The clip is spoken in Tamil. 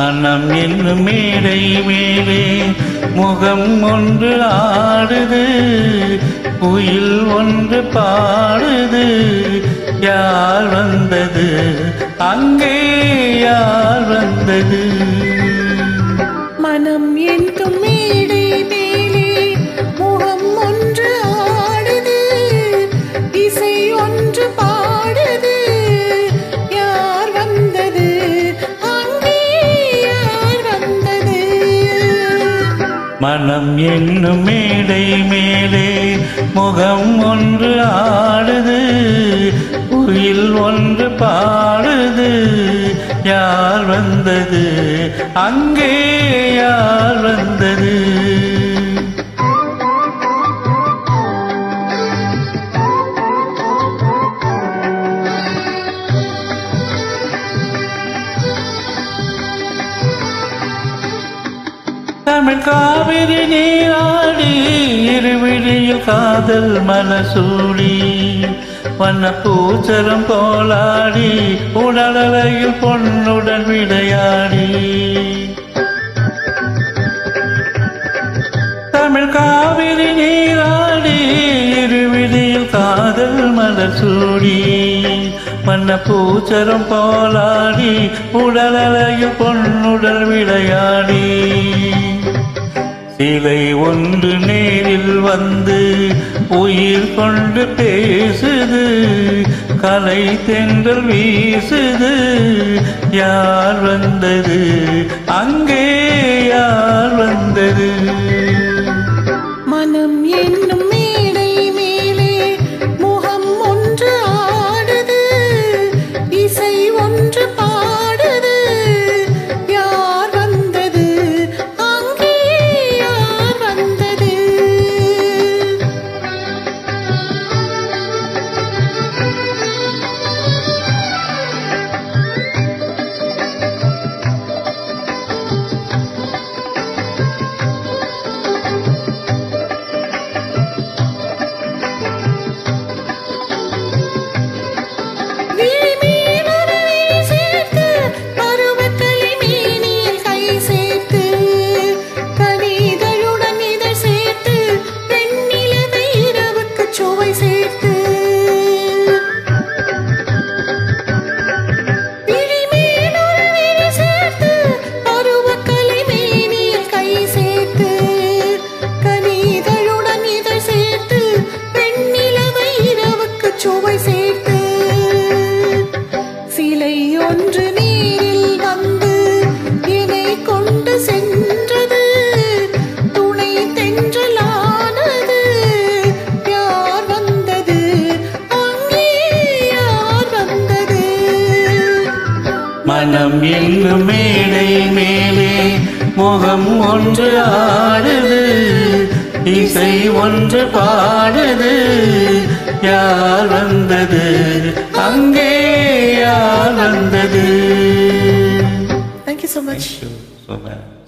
மனம் என்னும் மேடை மேலே முகம் ஒன்று ஆடுது, குயில் ஒன்று பாடுது. யார் வந்தது அங்கே, யார் வந்தது? மனம் என்னும் மேடை மேலே முகம் ஒன்று ஆடுது, இசை ஒன்று பாடுது. யார் வந்தது அங்கே, யார் வந்தது? மனம் என்னும் மேடை மேலே முகம் ஒன்று ஆடுது, குயில் ஒன்று பாடுது. யார் வந்தது அங்கே, யார் வந்தது? தமிழ் காவிரி நீராடி இருவிழியில் காதல் மலசூடி, வண்ண பூச்சரம் போலாடி உடலறையில் பொன்னுடன் விளையாடி. தமிழ் காவிரி நீராடி இருவிழியில் காதல் மலசூடி, வண்ண பூச்சரம் போலாடி உடலறையில் பொன்னுடன் விளையாடி. சிலை ஒன்று நேரில் வந்து உயிர் கொண்டு பேசுது, கலை தென்றல் வீசுது. யார் வந்தது அங்கே, யார் வந்தது? மனம் என்னும் மேடை மேலே முகம் ஒன்று ஆடுது, இசை ஒன்று பாடுது. யார் வந்தது அங்கே, யார் வந்தது? சிலை ஒன்று நீரில் வந்து என்னை கொண்டு சென்றது, துணை தென்றலானது. யார் வந்தது அங்கே, யார் வந்தது? மனம் என்னும் மேடை மேலே முகம் ஒன்று ஆடுது, இசை ஒன்று பாடுது. யார் வந்தது அங்கே, யார் வந்தது? Thank you so much. Thank you so much.